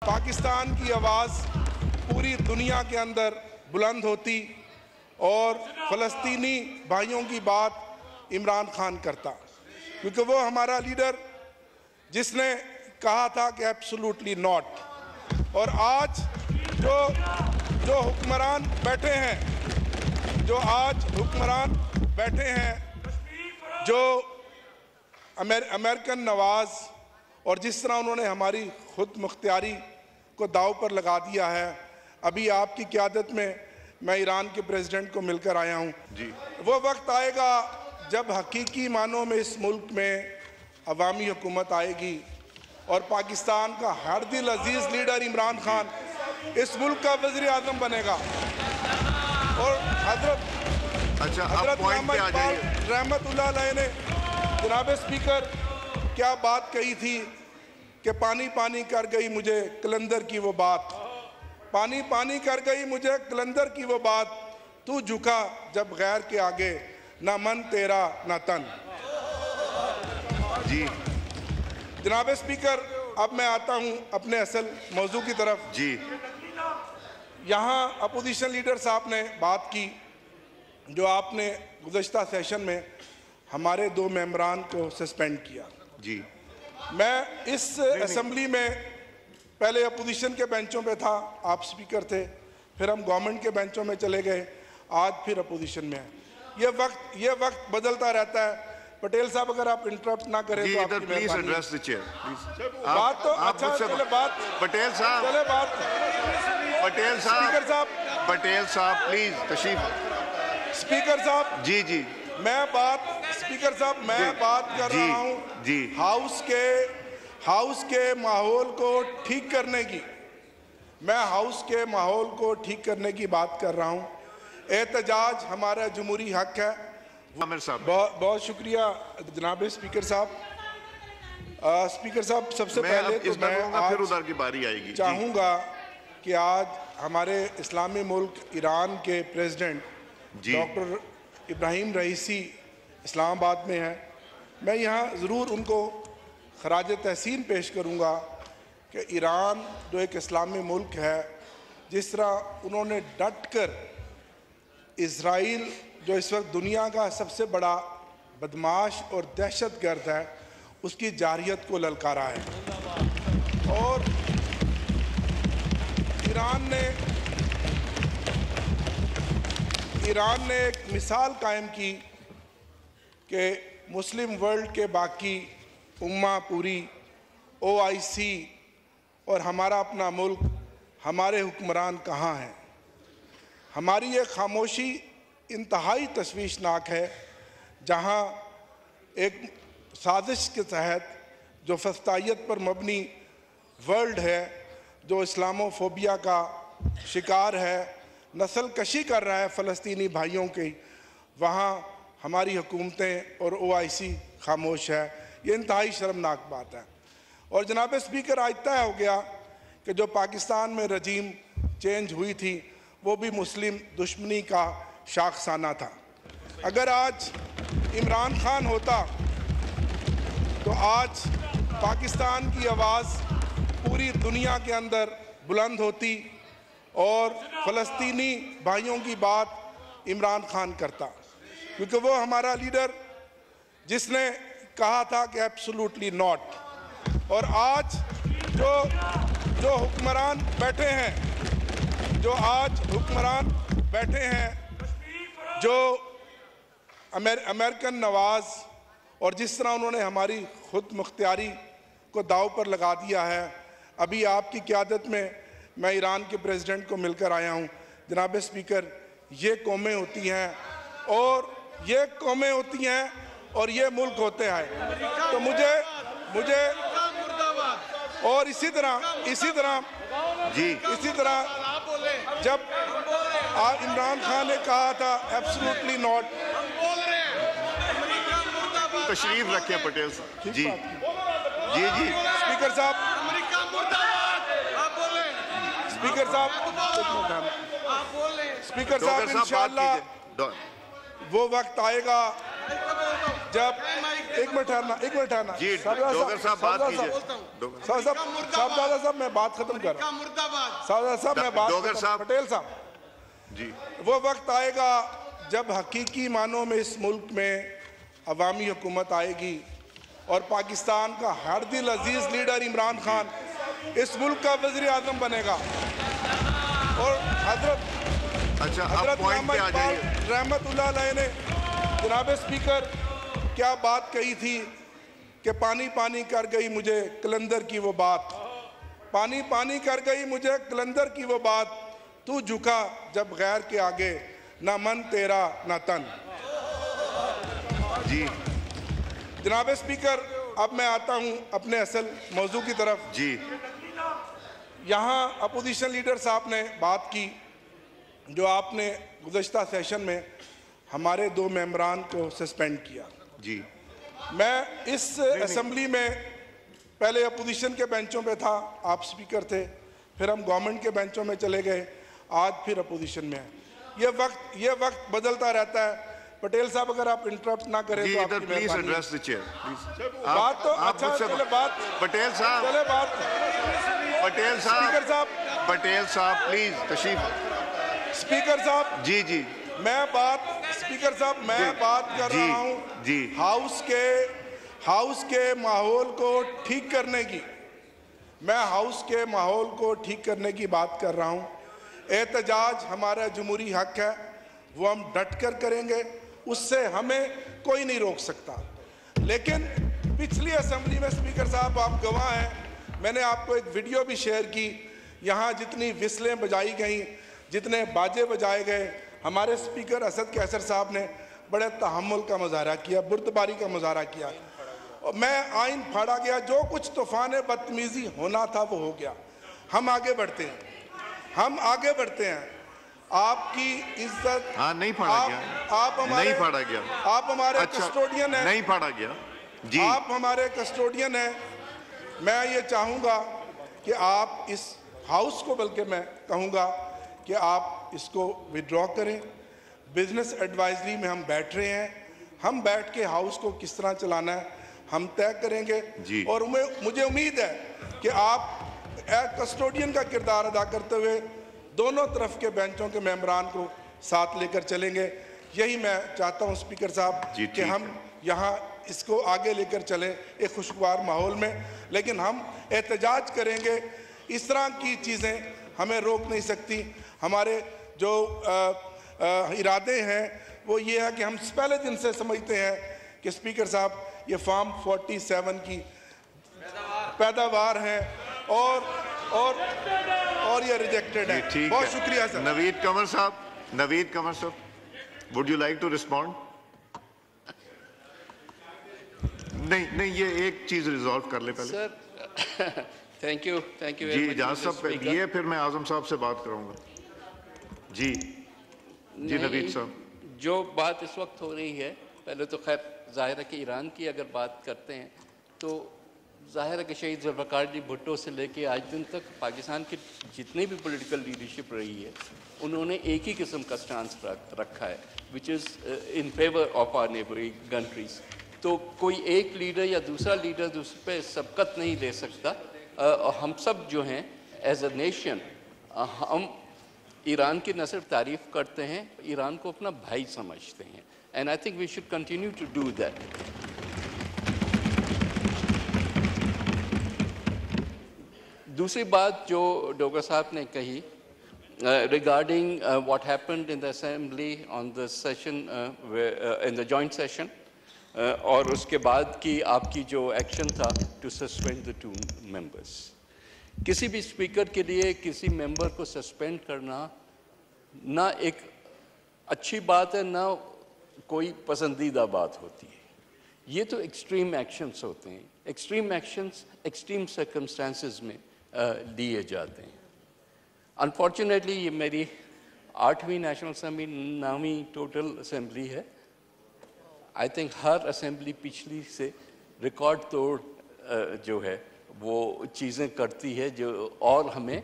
पाकिस्तान की आवाज़ पूरी दुनिया के अंदर बुलंद होती और फ़लस्तीनी भाइयों की बात इमरान खान करता, क्योंकि वो हमारा लीडर जिसने कहा था कि एब्सोल्युटली नॉट। और आज जो हुक्मरान बैठे हैं, जो अमेरिकन नवाज, और जिस तरह उन्होंने हमारी खुद मुख्तियारी को दाव पर लगा दिया है। अभी आपकी क़यादत में मैं ईरान के प्रेसिडेंट को मिलकर आया हूँ। वो वक्त आएगा जब हकीकी मानों में इस मुल्क में अवामी हुकूमत आएगी और पाकिस्तान का हर दिल अजीज़ लीडर इमरान खान इस मुल्क का वज़ीर आज़म बनेगा। और हजरत रहमतुल्लाह अलैह ने जनाब स्पीकर क्या बात कही थी कि पानी पानी कर गई मुझे कलंदर की वो बात, पानी पानी कर गई मुझे कलंदर की वो बात, तू झुका जब गैर के आगे, ना मन तेरा ना तन। जी जनाब स्पीकर, अब मैं आता हूं अपने असल मौजू की तरफ। जी यहाँ अपोजिशन लीडर साहब ने बात की, जो आपने गुज़श्ता सेशन में हमारे 2 मेंबरान को सस्पेंड किया। जी मैं इस असेंबली में पहले अपोजिशन के बेंचों पे था, आप स्पीकर थे, फिर हम गवर्नमेंट के बेंचों में चले गए, आज फिर अपोजिशन में है। ये वक्त बदलता रहता है। पटेल साहब अगर आप इंटरप्ट ना करें तो आपकी please address the chair please. बात तो अच्छा चले, बात पटेल साहब, चले बात पटेल साहब प्लीज तशरीफ। स्पीकर साहब जी मैं बात कर रहा हूँ जी हाउस के माहौल को ठीक करने की, मैं हाउस के माहौल को ठीक करने की बात कर रहा हूँ। एहतजाज हमारा जमहूरी हक है। बहुत शुक्रिया जनाब स्पीकर साहब। स्पीकर साहब, सबसे पहले तो मैं फिर उधर की बारी आएगी, चाहूँगा कि आज हमारे इस्लामी मुल्क ईरान के प्रेसिडेंट डॉक्टर इब्राहिम रईसी इस्लामाबाद में हैं। मैं यहाँ ज़रूर उनको खराज तहसीन पेश करूँगा कि ईरान जो एक इस्लामी मुल्क है, जिस तरह उन्होंने डट कर इज़राइल जो इस वक्त दुनिया का सबसे बड़ा बदमाश और दहशतगर्द है, उसकी जारहियत को ललकारा है। और ईरान ने एक मिसाल कायम की कि मुस्लिम वर्ल्ड के बाकी उम्मा, पूरी OIC और हमारा अपना मुल्क, हमारे हुक्मरान कहाँ हैं। हमारी ये खामोशी इंतहाई तशवीशनाक है, जहाँ एक साजिश के तहत जो फस्तायत पर मबनी वर्ल्ड है, जो इस्लामोफोबिया का शिकार है, नस्ल कशी कर रहा है फ़लस्तीनी भाइयों की, वहाँ हमारी हुकूमतें और OIC खामोश है। ये इंतहाई शर्मनाक बात है। और जनाब स्पीकर, आज तय हो गया कि जो पाकिस्तान में रजीम चेंज हुई थी वो भी मुस्लिम दुश्मनी का शाखसाना था। अगर आज इमरान खान होता तो आज पाकिस्तान की आवाज़ पूरी दुनिया के अंदर बुलंद होती और फ़लस्तीनी भाइयों की बात इमरान खान करता, क्योंकि वो हमारा लीडर जिसने कहा था कि एब्सोल्युटली नॉट। और आज जो हुक्मरान बैठे हैं, जो अमेरिकन नवाज, और जिस तरह उन्होंने हमारी खुद मुख्तियारी को दाव पर लगा दिया है। अभी आपकी क़यादत में मैं ईरान के प्रेसिडेंट को मिलकर आया हूँ। जनाब स्पीकर, ये कौमें होती हैं और ये मुल्क होते हैं। तो मुझे और इसी तरह जब इमरान खान ने कहा था एब्सोल्युटली नॉट, तशरीफ रखें पटेल साहब। जी स्पीकर साहब इंशाअल्लाह वो वक्त आएगा जब मिनट ठहरना जी डोगर साहब बात कीजिए। साहबजादा साहब मैं बात खत्म कर रहा हूं। साहबजादा साहब मैं बात डोगर साहब। पटेल साहब जी वो वक्त आएगा जब हकीकी मानों में इस मुल्क में अवामी हुकूमत आएगी और पाकिस्तान का हर दिल अजीज लीडर इमरान खान इस मुल्क का वज़ीर आज़म बनेगा। और अच्छा अब पॉइंट पे आ जाइए। रहमतुल्लाह अलैह ने जनाब स्पीकर क्या बात कही थी कि पानी पानी कर गई मुझे कलंदर की वो बात, पानी पानी कर गई मुझे कलंदर की वो बात, तू झुका जब गैर के आगे ना मन तेरा ना तन। जी जनाब स्पीकर अब मैं आता हूं अपने असल मौजू की तरफ। जी यहाँ अपोजिशन लीडर साहब ने बात की जो आपने गुज़श्ता सेशन में हमारे 2 मेंबरान को सस्पेंड किया। जी मैं इस असेंबली में पहले अपोजिशन के बेंचों पे था, आप स्पीकर थे, फिर हम गवर्नमेंट के बेंचों में चले गए, आज फिर अपोजिशन में है। ये वक्त बदलता रहता है। पटेल साहब अगर आप इंटरप्ट ना करें तो आपकी प्लीज मेहरबानी। Address the chair please. बात तो अच्छा चले बात पटेल साहब चले बात पटेल स्पीकर साहब साहब पटेल साहब प्लीज तशरीफ। स्पीकर साहब जी जी मैं बात स्पीकर साहब मैं बात कर जी, रहा हूं जी हाउस के माहौल को ठीक करने की, मैं हाउस के माहौल को ठीक करने की बात कर रहा हूं। एहतजाज हमारा जमहूरी हक है, वो हम डट कर करेंगे, उससे हमें कोई नहीं रोक सकता। लेकिन पिछली असेंबली में स्पीकर साहब आप गवाह हैं, मैंने आपको एक वीडियो भी शेयर की, यहाँ जितनी विस्लें बजाई गई, जितने बाजे बजाए गए, हमारे स्पीकर असद कैसर साहब ने बड़े तहम्मुल का मुजाहरा किया, बुर्दबारी का मुजाहरा किया और मैं आइन फाड़ा गया। जो कुछ तूफान बदतमीजी होना था वो हो गया। हम आगे बढ़ते हैं, हम आगे बढ़ते हैं। आपकी इज्जत हाँ नहीं फाड़ा गया, आप हमारे नहीं फाड़ा गया, आप हमारे अच्छा, कस्टोडियन हैं, नहीं फाड़ा गया जी, आप हमारे कस्टोडियन हैं। मैं ये चाहूँगा कि आप इस हाउस को, बल्कि मैं कहूँगा कि आप इसको विड्रॉ करें। बिजनेस एडवाइजरी में हम बैठ रहे हैं, हम बैठ के हाउस को किस तरह चलाना है हम तय करेंगे जी। और मुझे उम्मीद है कि आप कस्टोडियन का किरदार अदा करते हुए दोनों तरफ के बेंचों के मेंबरान को साथ लेकर चलेंगे। यही मैं चाहता हूं स्पीकर साहब कि हम यहाँ इसको आगे लेकर चलें एक खुशगवार माहौल में, लेकिन हम एहतजाज करेंगे। इस तरह की चीज़ें हमें रोक नहीं सकती। हमारे जो इरादे हैं वो ये है कि हम पहले दिन से समझते हैं कि स्पीकर साहब ये फार्म 47 की पैदावार है और ये रिजेक्टेड है। बहुत शुक्रिया sir. Naveed Kanwar Sahab, would you like to respond? नहीं ये एक चीज रिजॉल्व कर ले पहले सर। थैंक यू जी जहाज साहब, ये फिर मैं आजम साहब से बात कराऊंगा। जी नवीद साहब, जो बात इस वक्त हो रही है, पहले तो खैर जाहिर है कि ईरान की अगर बात करते हैं तो जाहिर है कि शहीद ज़ुल्फ़िकार अली भुट्टो से लेके आज दिन तक पाकिस्तान की जितनी भी पॉलिटिकल लीडरशिप रही है उन्होंने एक ही किस्म का स्टांस रखा है, which is in favour of our neighbouring countries. तो कोई एक लीडर या दूसरा लीडर उस पर सबकत नहीं ले सकता। हम सब जो हैं एज अ नेशन, हम ईरान की न सिर्फ तारीफ़ करते हैं, ईरान को अपना भाई समझते हैं, and I think we should continue to do that. दूसरी बात जो डोगर साहब ने कही regarding what happened in the assembly on the session in the joint session और उसके बाद की आपकी जो एक्शन था to suspend the 2 members। किसी भी स्पीकर के लिए किसी मेंबर को सस्पेंड करना ना एक अच्छी बात है ना कोई पसंदीदा बात होती है। ये तो एक्सट्रीम एक्शंस होते हैं, एक्सट्रीम एक्शंस एक्सट्रीम सर्कमस्टांसेस में लिए जाते हैं। अनफॉर्चुनेटली ये मेरी 8वीं नेशनल असेंबली, 9वीं टोटल असेंबली है। आई थिंक हर असेंबली पिछली से रिकॉर्ड तोड़ जो है वो चीज़ें करती है जो और हमें